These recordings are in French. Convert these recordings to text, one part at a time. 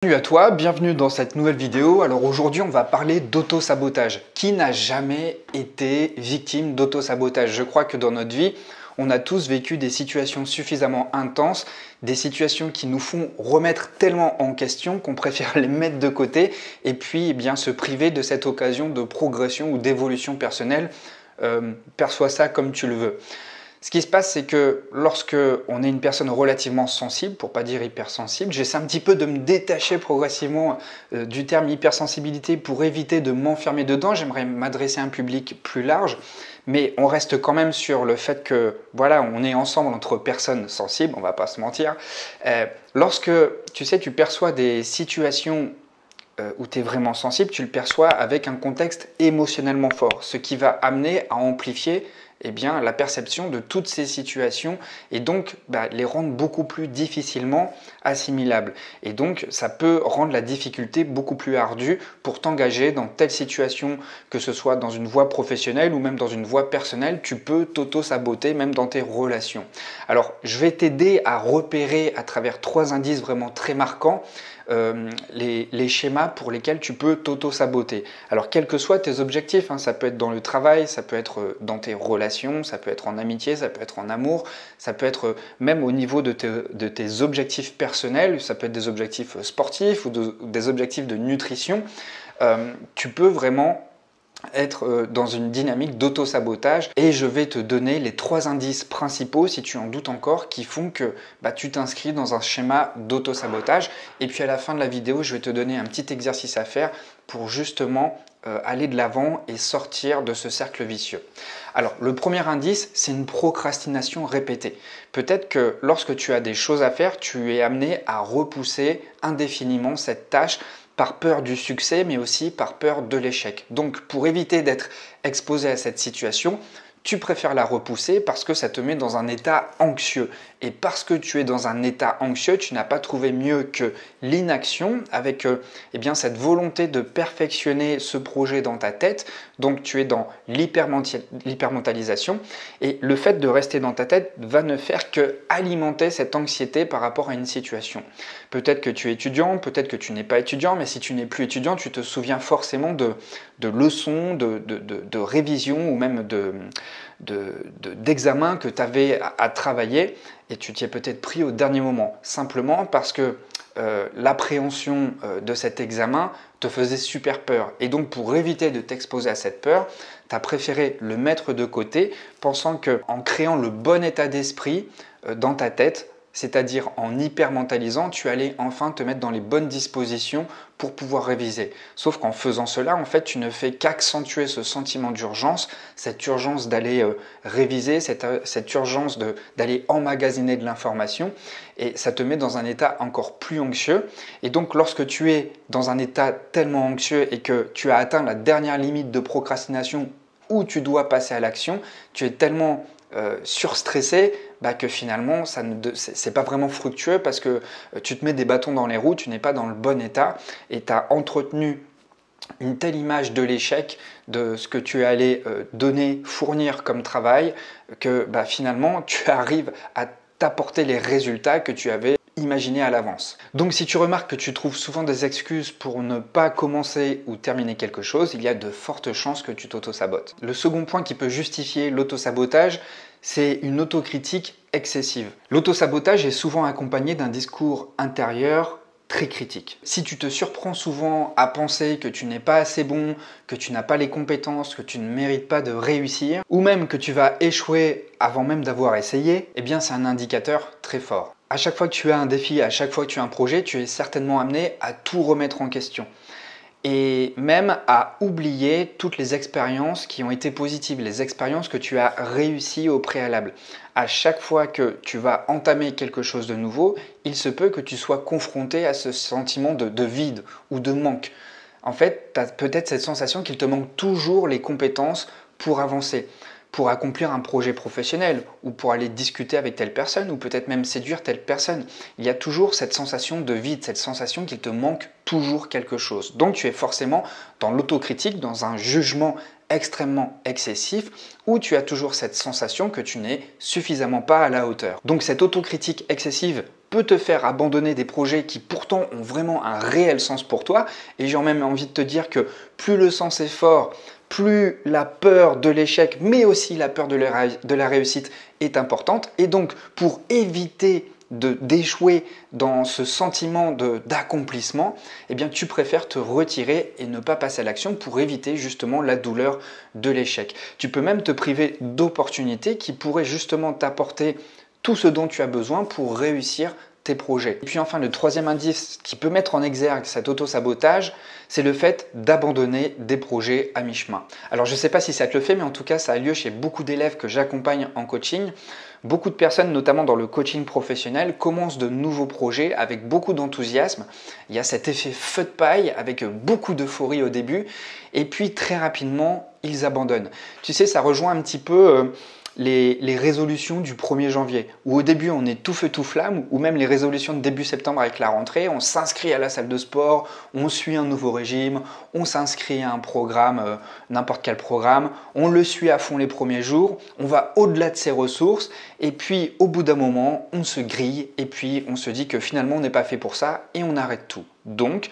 Salut à toi, bienvenue dans cette nouvelle vidéo. Alors aujourd'hui on va parler d'auto-sabotage. Qui n'a jamais été victime d'auto-sabotage? Je crois que dans notre vie, on a tous vécu des situations suffisamment intenses, des situations qui nous font remettre tellement en question qu'on préfère les mettre de côté et puis se priver de cette occasion de progression ou d'évolution personnelle. Perçois ça comme tu le veux. Ce qui se passe, c'est que lorsque on est une personne relativement sensible, pour pas dire hypersensible, j'essaie un petit peu de me détacher progressivement du terme hypersensibilité pour éviter de m'enfermer dedans. J'aimerais m'adresser à un public plus large, mais on reste quand même sur le fait que voilà, on est ensemble entre personnes sensibles, on va pas se mentir. Lorsque tu perçois des situations où tu es vraiment sensible, tu le perçois avec un contexte émotionnellement fort, ce qui va amener à amplifier la perception de toutes ces situations et donc les rendre beaucoup plus difficilement assimilables. Et donc ça peut rendre la difficulté beaucoup plus ardue pour t'engager dans telle situation, que ce soit dans une voie professionnelle ou même dans une voie personnelle, tu peux t'auto-saboter même dans tes relations. Alors je vais t'aider à repérer à travers 3 indices vraiment très marquants les schémas pour lesquels tu peux t'auto-saboter. Alors quels que soient tes objectifs, ça peut être dans le travail, ça peut être dans tes relations, ça peut être en amitié, ça peut être en amour, ça peut être même au niveau de tes objectifs personnels, ça peut être des objectifs sportifs ou des objectifs de nutrition. Tu peux vraiment être dans une dynamique d'auto-sabotage et je vais te donner les 3 indices principaux, si tu en doutes encore, qui font que tu t'inscris dans un schéma d'auto-sabotage. Et puis à la fin de la vidéo, je vais te donner un petit exercice à faire pour justement aller de l'avant et sortir de ce cercle vicieux. Alors le premier indice, c'est une procrastination répétée. Peut-être que lorsque tu as des choses à faire, tu es amené à repousser indéfiniment cette tâche par peur du succès, mais aussi par peur de l'échec. Donc, pour éviter d'être exposé à cette situation, tu préfères la repousser parce que ça te met dans un état anxieux. Et parce que tu es dans un état anxieux, tu n'as pas trouvé mieux que l'inaction avec cette volonté de perfectionner ce projet dans ta tête. Donc tu es dans l'hypermentalisation. Et le fait de rester dans ta tête va ne faire que alimenter cette anxiété par rapport à une situation. Peut-être que tu es étudiant, peut-être que tu n'es pas étudiant, mais si tu n'es plus étudiant, tu te souviens forcément de leçons, de révisions ou même d'examens que tu avais à travailler et tu t'y es peut-être pris au dernier moment, simplement parce que l'appréhension de cet examen te faisait super peur. Et donc pour éviter de t'exposer à cette peur, tu as préféré le mettre de côté, pensant qu'en créant le bon état d'esprit dans ta tête, c'est-à-dire en hypermentalisant, tu allais enfin te mettre dans les bonnes dispositions pour pouvoir réviser. Sauf qu'en faisant cela, en fait, tu ne fais qu'accentuer ce sentiment d'urgence, cette urgence d'aller réviser, cette urgence d'aller emmagasiner de l'information, et ça te met dans un état encore plus anxieux. Et donc, lorsque tu es dans un état tellement anxieux et que tu as atteint la dernière limite de procrastination où tu dois passer à l'action, tu es tellement surstressé que finalement c'est pas vraiment fructueux parce que tu te mets des bâtons dans les roues, tu n'es pas dans le bon état et tu as entretenu une telle image de l'échec, de ce que tu allais donner, fournir comme travail, que finalement tu arrives à t'apporter les résultats que tu avais imaginé à l'avance. Donc si tu remarques que tu trouves souvent des excuses pour ne pas commencer ou terminer quelque chose, il y a de fortes chances que tu t'auto-sabotes. Le second point qui peut justifier l'auto-sabotage, c'est une autocritique excessive. L'auto-sabotage est souvent accompagné d'un discours intérieur très critique. Si tu te surprends souvent à penser que tu n'es pas assez bon, que tu n'as pas les compétences, que tu ne mérites pas de réussir, ou même que tu vas échouer avant même d'avoir essayé, c'est un indicateur très fort. À chaque fois que tu as un défi, à chaque fois que tu as un projet, tu es certainement amené à tout remettre en question. Et même à oublier toutes les expériences qui ont été positives, les expériences que tu as réussies au préalable. À chaque fois que tu vas entamer quelque chose de nouveau, il se peut que tu sois confronté à ce sentiment de vide ou de manque. En fait, tu as peut-être cette sensation qu'il te manque toujours les compétences pour avancer, pour accomplir un projet professionnel ou pour aller discuter avec telle personne ou peut-être même séduire telle personne. Il y a toujours cette sensation de vide, cette sensation qu'il te manque toujours quelque chose. Donc tu es forcément dans l'autocritique, dans un jugement extrêmement excessif où tu as toujours cette sensation que tu n'es suffisamment pas à la hauteur. Donc cette autocritique excessive peut te faire abandonner des projets qui pourtant ont vraiment un réel sens pour toi. Et j'ai même envie de te dire que plus le sens est fort, plus la peur de l'échec, mais aussi la peur de la réussite est importante. Et donc, pour éviter d'échouer dans ce sentiment d'accomplissement, eh bien, tu préfères te retirer et ne pas passer à l'action pour éviter justement la douleur de l'échec. Tu peux même te priver d'opportunités qui pourraient justement t'apporter tout ce dont tu as besoin pour réussir tes projets. Et puis enfin, le troisième indice qui peut mettre en exergue cet auto-sabotage, c'est le fait d'abandonner des projets à mi-chemin. Alors je ne sais pas si ça te le fait, mais en tout cas, ça a lieu chez beaucoup d'élèves que j'accompagne en coaching. Beaucoup de personnes, notamment dans le coaching professionnel, commencent de nouveaux projets avec beaucoup d'enthousiasme. Il y a cet effet feu de paille avec beaucoup d'euphorie au début et puis très rapidement, ils abandonnent. Tu sais, ça rejoint un petit peu les résolutions du 1er janvier, où au début on est tout feu tout flamme, ou même les résolutions de début septembre avec la rentrée, on s'inscrit à la salle de sport, on suit un nouveau régime, on s'inscrit à un programme, n'importe quel programme, on le suit à fond les premiers jours, on va au-delà de ses ressources, et puis au bout d'un moment, on se grille, et puis on se dit que finalement on n'est pas fait pour ça, et on arrête tout. Donc,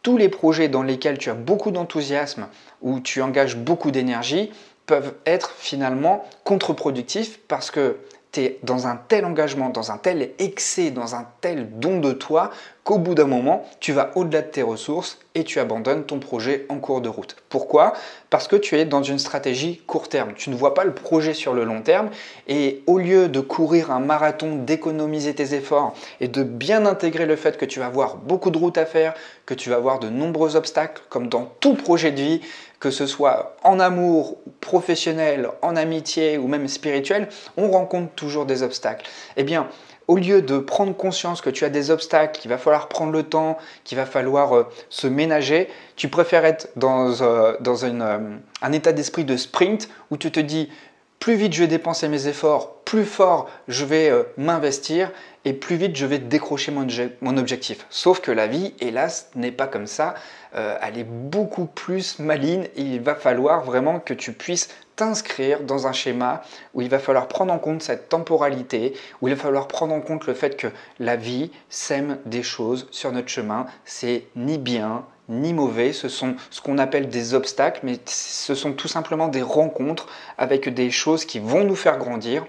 tous les projets dans lesquels tu as beaucoup d'enthousiasme, où tu engages beaucoup d'énergie, peuvent être finalement contre-productifs parce que tu es dans un tel engagement, dans un tel excès, dans un tel don de toi qu'au bout d'un moment, tu vas au-delà de tes ressources et tu abandonnes ton projet en cours de route. Pourquoi? Parce que tu es dans une stratégie court terme. Tu ne vois pas le projet sur le long terme et au lieu de courir un marathon, d'économiser tes efforts et de bien intégrer le fait que tu vas avoir beaucoup de routes à faire, que tu vas avoir de nombreux obstacles comme dans tout projet de vie, que ce soit en amour, professionnel, en amitié ou même spirituel, on rencontre toujours des obstacles. Eh bien, au lieu de prendre conscience que tu as des obstacles, qu'il va falloir prendre le temps, qu'il va falloir se ménager, tu préfères être dans un état d'esprit de sprint où tu te dis plus vite je vais dépenser mes efforts, plus fort je vais m'investir et plus vite je vais décrocher mon objectif. Sauf que la vie, hélas, n'est pas comme ça. Elle est beaucoup plus maligne et il va falloir vraiment que tu puisses t'inscrire dans un schéma où il va falloir prendre en compte cette temporalité, où il va falloir prendre en compte le fait que la vie sème des choses sur notre chemin. C'est ni bien ni mauvais, ce sont ce qu'on appelle des obstacles, mais ce sont tout simplement des rencontres avec des choses qui vont nous faire grandir.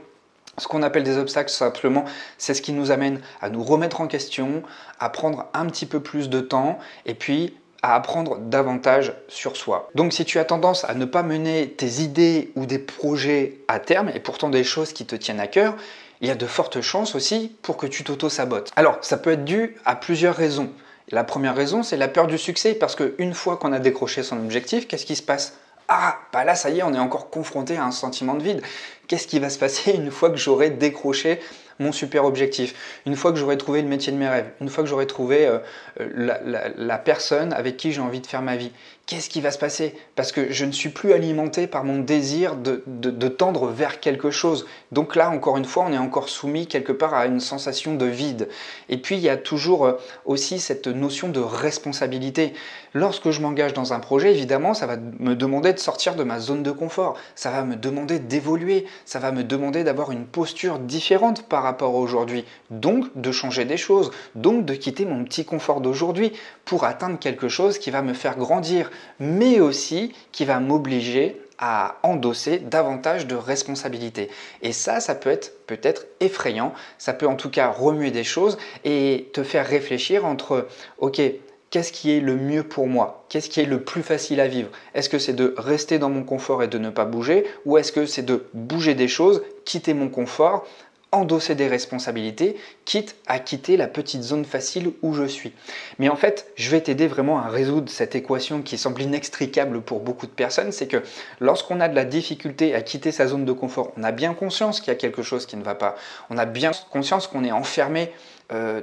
Ce qu'on appelle des obstacles, simplement, c'est ce qui nous amène à nous remettre en question, à prendre un petit peu plus de temps et puis à apprendre davantage sur soi. Donc si tu as tendance à ne pas mener tes idées ou des projets à terme, et pourtant des choses qui te tiennent à cœur, il y a de fortes chances aussi pour que tu t'auto-sabotes. Alors, ça peut être dû à plusieurs raisons. La première raison, c'est la peur du succès, parce qu'une fois qu'on a décroché son objectif, qu'est-ce qui se passe? Ah, bah là, ça y est, on est encore confronté à un sentiment de vide. Qu'est-ce qui va se passer une fois que j'aurai décroché mon super objectif, une fois que j'aurai trouvé le métier de mes rêves, une fois que j'aurai trouvé la personne avec qui j'ai envie de faire ma vie? Qu'est-ce qui va se passer? Parce que je ne suis plus alimenté par mon désir de tendre vers quelque chose. Donc là, encore une fois, on est encore soumis quelque part à une sensation de vide. Et puis, il y a toujours aussi cette notion de responsabilité. Lorsque je m'engage dans un projet, évidemment, ça va me demander de sortir de ma zone de confort. Ça va me demander d'évoluer. Ça va me demander d'avoir une posture différente par rapport à aujourd'hui. Donc, de changer des choses. Donc, de quitter mon petit confort d'aujourd'hui pour atteindre quelque chose qui va me faire grandir, mais aussi qui va m'obliger à endosser davantage de responsabilités. Et ça peut être peut-être effrayant, ça peut en tout cas remuer des choses et te faire réfléchir entre, ok, qu'est-ce qui est le mieux pour moi? Qu'est-ce qui est le plus facile à vivre? Est-ce que c'est de rester dans mon confort et de ne pas bouger? Ou est-ce que c'est de bouger des choses, quitter mon confort, endosser des responsabilités, quitte à quitter la petite zone facile où je suis. Mais en fait, je vais t'aider vraiment à résoudre cette équation qui semble inextricable pour beaucoup de personnes, c'est que lorsqu'on a de la difficulté à quitter sa zone de confort, on a bien conscience qu'il y a quelque chose qui ne va pas, on a bien conscience qu'on est enfermé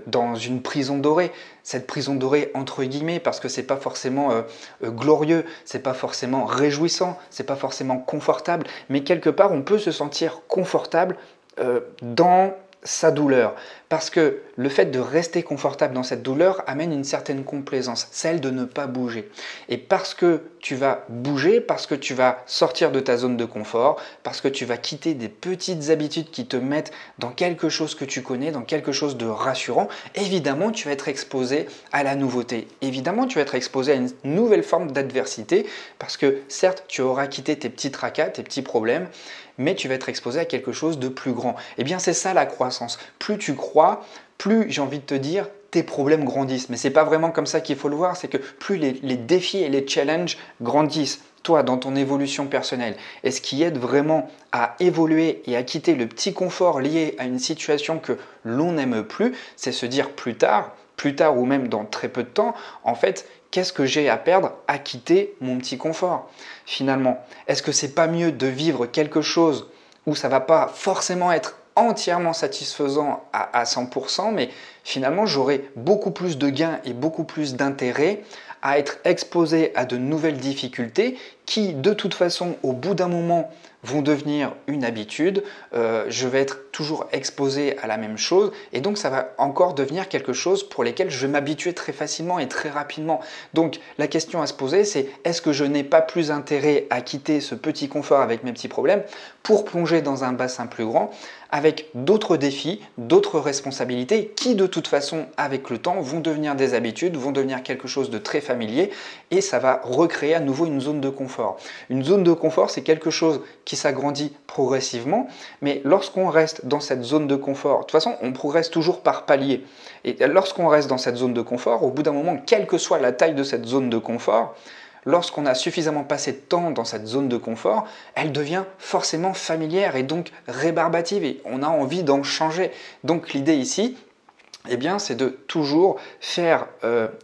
dans une prison dorée, cette prison dorée entre guillemets, parce que c'est pas forcément glorieux, c'est pas forcément réjouissant, c'est pas forcément confortable, mais quelque part on peut se sentir confortable dans sa douleur. Parce que le fait de rester confortable dans cette douleur amène une certaine complaisance, celle de ne pas bouger. Et parce que tu vas bouger, parce que tu vas sortir de ta zone de confort, parce que tu vas quitter des petites habitudes qui te mettent dans quelque chose que tu connais, dans quelque chose de rassurant, évidemment tu vas être exposé à la nouveauté. Évidemment tu vas être exposé à une nouvelle forme d'adversité, parce que certes tu auras quitté tes petits tracas, tes petits problèmes, mais tu vas être exposé à quelque chose de plus grand. Eh bien, c'est ça la croissance. Plus tu crois, plus, j'ai envie de te dire, tes problèmes grandissent. Mais ce n'est pas vraiment comme ça qu'il faut le voir, c'est que plus les défis et les challenges grandissent, toi, dans ton évolution personnelle. Et ce qui aide vraiment à évoluer et à quitter le petit confort lié à une situation que l'on n'aime plus, c'est se dire plus tard ou même dans très peu de temps, en fait, qu'est-ce que j'ai à perdre à quitter mon petit confort? Finalement, est-ce que c'est pas mieux de vivre quelque chose où ça va pas forcément être entièrement satisfaisant à 100%, mais finalement j'aurai beaucoup plus de gains et beaucoup plus d'intérêt à être exposé à de nouvelles difficultés qui, de toute façon, au bout d'un moment, vont devenir une habitude. Je vais être toujours exposé à la même chose et donc ça va encore devenir quelque chose pour lesquels je vais m'habituer très facilement et très rapidement. Donc la question à se poser, c'est est-ce que je n'ai pas plus intérêt à quitter ce petit confort avec mes petits problèmes pour plonger dans un bassin plus grand avec d'autres défis, d'autres responsabilités qui de toute façon avec le temps vont devenir des habitudes, vont devenir quelque chose de très familier et ça va recréer à nouveau une zone de confort. Une zone de confort, c'est quelque chose qui s'agrandit progressivement, mais lorsqu'on reste dans cette zone de confort, de toute façon on progresse toujours par palier, et lorsqu'on reste dans cette zone de confort, au bout d'un moment, quelle que soit la taille de cette zone de confort, lorsqu'on a suffisamment passé de temps dans cette zone de confort, elle devient forcément familière et donc rébarbative et on a envie d'en changer. Donc l'idée ici, eh bien, c'est de toujours faire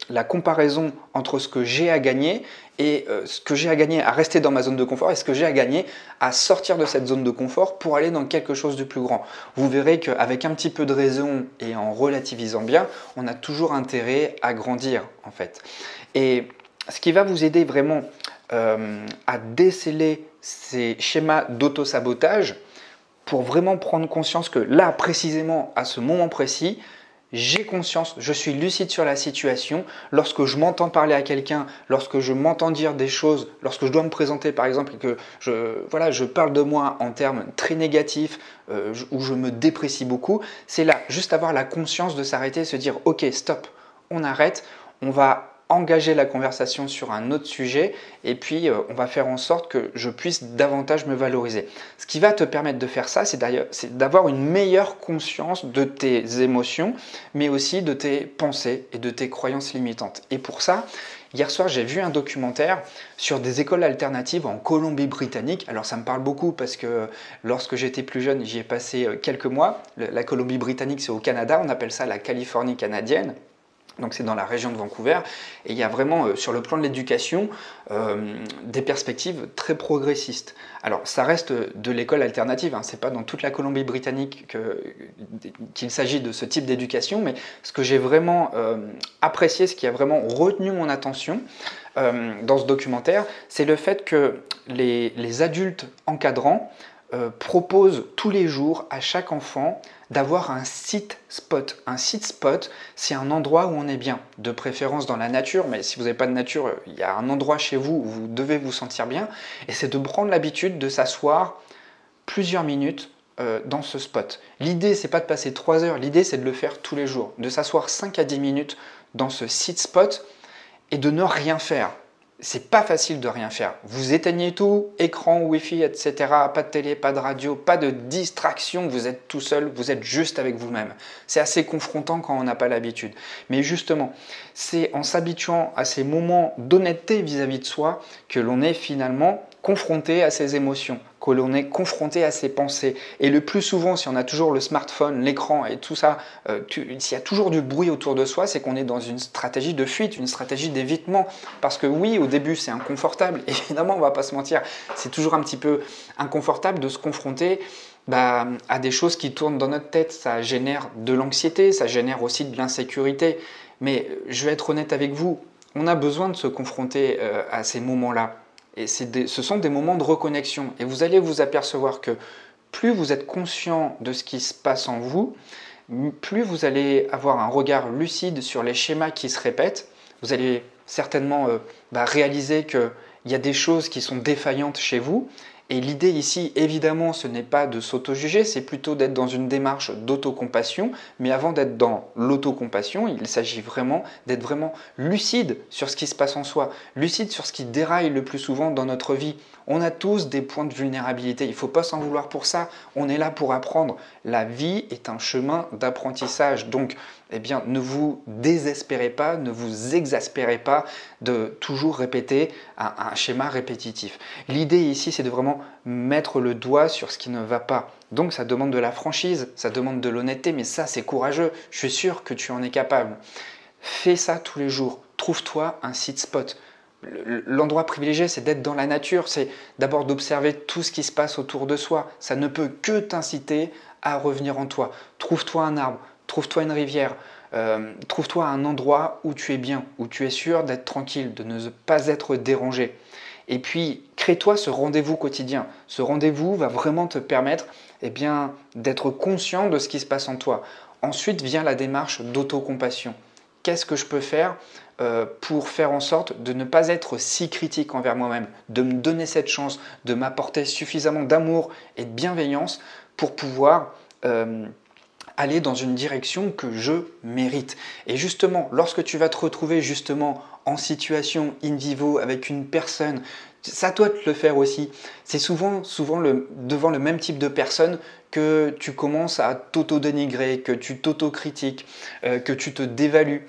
la comparaison entre ce que j'ai à gagner et ce que j'ai à gagner à rester dans ma zone de confort et ce que j'ai à gagner à sortir de cette zone de confort pour aller dans quelque chose de plus grand. Vous verrez qu'avec un petit peu de raison et en relativisant bien, on a toujours intérêt à grandir en fait. Et ce qui va vous aider vraiment à déceler ces schémas d'auto-sabotage pour vraiment prendre conscience que là, précisément, à ce moment précis, j'ai conscience, je suis lucide sur la situation. Lorsque je m'entends parler à quelqu'un, lorsque je m'entends dire des choses, lorsque je dois me présenter par exemple et que je parle de moi en termes très négatifs, où je me déprécie beaucoup, c'est là, juste avoir la conscience de s'arrêter et se dire « Ok, stop, on arrête, on va engager la conversation sur un autre sujet et puis on va faire en sorte que je puisse davantage me valoriser. » Ce qui va te permettre de faire ça, c'est d'avoir une meilleure conscience de tes émotions, mais aussi de tes pensées et de tes croyances limitantes. Et pour ça, hier soir, j'ai vu un documentaire sur des écoles alternatives en Colombie-Britannique. Alors ça me parle beaucoup parce que lorsque j'étais plus jeune, j'y ai passé quelques mois. La Colombie-Britannique, c'est au Canada, on appelle ça la Californie canadienne. Donc c'est dans la région de Vancouver et il y a vraiment sur le plan de l'éducation des perspectives très progressistes. Alors ça reste de l'école alternative, hein, c'est pas dans toute la Colombie-Britannique qu'il s'agit de ce type d'éducation, mais ce que j'ai vraiment apprécié, ce qui a vraiment retenu mon attention dans ce documentaire, c'est le fait que les adultes encadrants propose tous les jours à chaque enfant d'avoir un site spot. Un site spot, c'est un endroit où on est bien, de préférence dans la nature, mais si vous n'avez pas de nature, il y a un endroit chez vous où vous devez vous sentir bien, et c'est de prendre l'habitude de s'asseoir plusieurs minutes dans ce spot. L'idée, c'est pas de passer 3 heures, l'idée, c'est de le faire tous les jours, de s'asseoir 5 à 10 minutes dans ce site spot et de ne rien faire. C'est pas facile de rien faire. Vous éteignez tout, écran, wifi, etc. Pas de télé, pas de radio, pas de distraction. Vous êtes tout seul, vous êtes juste avec vous-même. C'est assez confrontant quand on n'a pas l'habitude. Mais justement, c'est en s'habituant à ces moments d'honnêteté vis-à-vis de soi que l'on est finalement confronté à ses émotions, que l'on est confronté à ses pensées. Et le plus souvent, si on a toujours le smartphone, l'écran et tout ça, s'il y a toujours du bruit autour de soi, c'est qu'on est dans une stratégie de fuite, une stratégie d'évitement. Parce que oui, au début, c'est inconfortable. Évidemment, on ne va pas se mentir, c'est toujours un petit peu inconfortable de se confronter à des choses qui tournent dans notre tête. Ça génère de l'anxiété, ça génère aussi de l'insécurité. Mais je vais être honnête avec vous, on a besoin de se confronter à ces moments-là. Et ce sont des moments de reconnexion. Et vous allez vous apercevoir que plus vous êtes conscient de ce qui se passe en vous, plus vous allez avoir un regard lucide sur les schémas qui se répètent. Vous allez certainement réaliser qu'il y a des choses qui sont défaillantes chez vous. Et l'idée ici, évidemment, ce n'est pas de s'auto-juger, c'est plutôt d'être dans une démarche d'autocompassion. Mais avant d'être dans l'autocompassion, il s'agit vraiment d'être vraiment lucide sur ce qui se passe en soi, lucide sur ce qui déraille le plus souvent dans notre vie. On a tous des points de vulnérabilité, il ne faut pas s'en vouloir pour ça, on est là pour apprendre. La vie est un chemin d'apprentissage, donc ne vous désespérez pas, ne vous exaspérez pas de toujours répéter un schéma répétitif. L'idée ici, c'est de vraiment mettre le doigt sur ce qui ne va pas. Donc ça demande de la franchise, ça demande de l'honnêteté, mais ça c'est courageux, je suis sûr que tu en es capable. Fais ça tous les jours, trouve-toi un sweet spot. L'endroit privilégié, c'est d'être dans la nature, c'est d'abord d'observer tout ce qui se passe autour de soi. Ça ne peut que t'inciter à revenir en toi. Trouve-toi un arbre, trouve-toi une rivière, trouve-toi un endroit où tu es bien, où tu es sûr d'être tranquille, de ne pas être dérangé. Et puis, crée-toi ce rendez-vous quotidien. Ce rendez-vous va vraiment te permettre d'être conscient de ce qui se passe en toi. Ensuite vient la démarche d'autocompassion. Qu'est-ce que je peux faire pour faire en sorte de ne pas être si critique envers moi-même, de me donner cette chance, de m'apporter suffisamment d'amour et de bienveillance pour pouvoir aller dans une direction que je mérite. Et justement, lorsque tu vas te retrouver en situation in vivo avec une personne, c'est à toi de le faire aussi. C'est souvent devant le même type de personne que tu commences à t'auto-dénigrer, que tu t'auto-critiques, que tu te dévalues.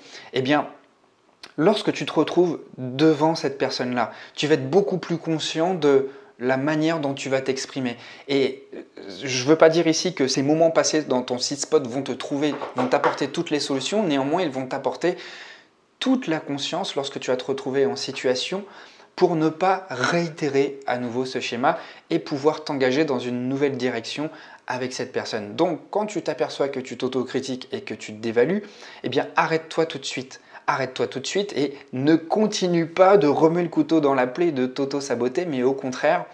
Lorsque tu te retrouves devant cette personne-là, tu vas être beaucoup plus conscient de la manière dont tu vas t'exprimer. Et je ne veux pas dire ici que ces moments passés dans ton sweet spot vont t'apporter toutes les solutions. Néanmoins, ils vont t'apporter toute la conscience lorsque tu vas te retrouver en situation pour ne pas réitérer à nouveau ce schéma et pouvoir t'engager dans une nouvelle direction avec cette personne. Donc, quand tu t'aperçois que tu t'autocritiques et que tu te dévalues, arrête-toi tout de suite. Arrête-toi tout de suite et ne continue pas de remuer le couteau dans la plaie et de t'auto-saboter, mais au contraire,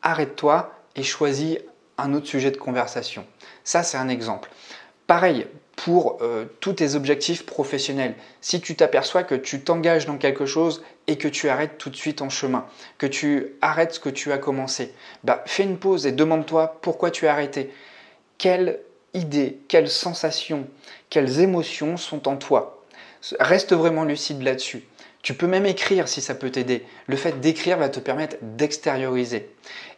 arrête-toi et choisis un autre sujet de conversation. Ça, c'est un exemple. Pareil pour tous tes objectifs professionnels. Si tu t'aperçois que tu t'engages dans quelque chose et que tu arrêtes tout de suite en chemin, que tu arrêtes ce que tu as commencé, fais une pause et demande-toi pourquoi tu as arrêté. Quelles idées, quelles sensations, quelles émotions sont en toi? Reste vraiment lucide là-dessus. Tu peux même écrire si ça peut t'aider. Le fait d'écrire va te permettre d'extérioriser.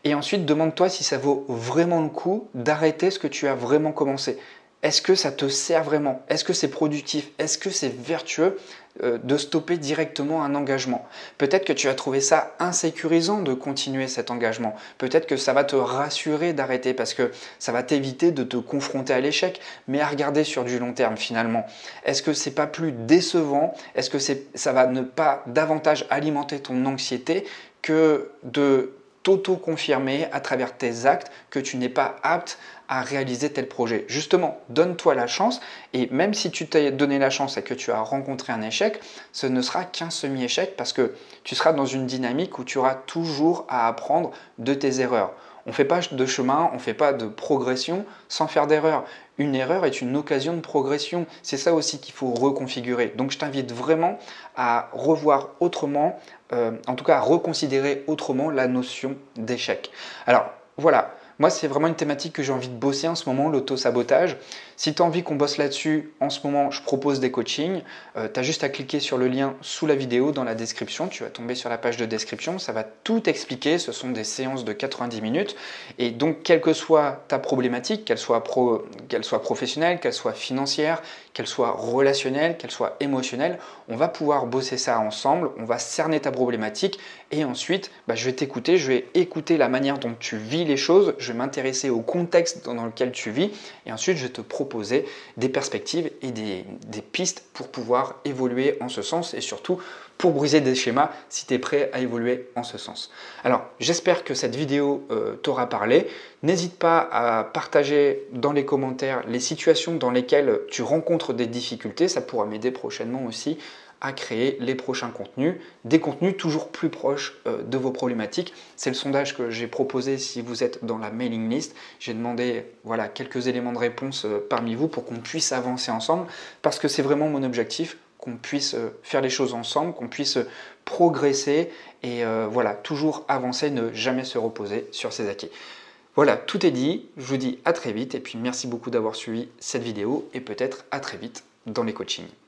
Et ensuite, demande-toi si ça vaut vraiment le coup d'arrêter ce que tu as vraiment commencé. Est-ce que ça te sert vraiment? Est-ce que c'est productif? Est-ce que c'est vertueux de stopper directement un engagement? Peut-être que tu as trouvé ça insécurisant de continuer cet engagement. Peut-être que ça va te rassurer d'arrêter parce que ça va t'éviter de te confronter à l'échec, mais à regarder sur du long terme finalement. Est-ce que c'est pas plus décevant? Est-ce que ça va ne pas davantage alimenter ton anxiété que de t'auto-confirmer à travers tes actes que tu n'es pas apte à réaliser tel projet? Justement, donne-toi la chance et même si tu t'es donné la chance et que tu as rencontré un échec, ce ne sera qu'un semi-échec parce que tu seras dans une dynamique où tu auras toujours à apprendre de tes erreurs. On ne fait pas de chemin, on ne fait pas de progression sans faire d'erreur. Une erreur est une occasion de progression. C'est ça aussi qu'il faut reconfigurer. Donc je t'invite vraiment à revoir autrement, en tout cas à reconsidérer autrement la notion d'échec. Alors voilà. Moi, c'est vraiment une thématique que j'ai envie de bosser en ce moment, l'auto-sabotage. Si tu as envie qu'on bosse là-dessus, en ce moment, je propose des coachings. Tu as juste à cliquer sur le lien sous la vidéo dans la description. Tu vas tomber sur la page de description. Ça va tout expliquer. Ce sont des séances de 90 minutes. Et donc, quelle que soit ta problématique, qu'elle soit professionnelle, qu'elle soit financière, qu'elle soit relationnelle, qu'elle soit émotionnelle, on va pouvoir bosser ça ensemble. On va cerner ta problématique. Et ensuite, je vais t'écouter. Je vais écouter la manière dont tu vis les choses. Je vais m'intéresser au contexte dans lequel tu vis et ensuite je vais te proposer des perspectives et des pistes pour pouvoir évoluer en ce sens et surtout pour briser des schémas si tu es prêt à évoluer en ce sens. Alors j'espère que cette vidéo t'aura parlé. N'hésite pas à partager dans les commentaires les situations dans lesquelles tu rencontres d'autres des difficultés, ça pourra m'aider prochainement aussi à créer les prochains contenus, des contenus toujours plus proches de vos problématiques. C'est le sondage que j'ai proposé si vous êtes dans la mailing list. J'ai demandé voilà, quelques éléments de réponse parmi vous pour qu'on puisse avancer ensemble, parce que c'est vraiment mon objectif, qu'on puisse faire les choses ensemble, qu'on puisse progresser et voilà, toujours avancer, ne jamais se reposer sur ses acquis. Voilà, tout est dit, je vous dis à très vite et puis merci beaucoup d'avoir suivi cette vidéo et peut-être à très vite dans les coachings.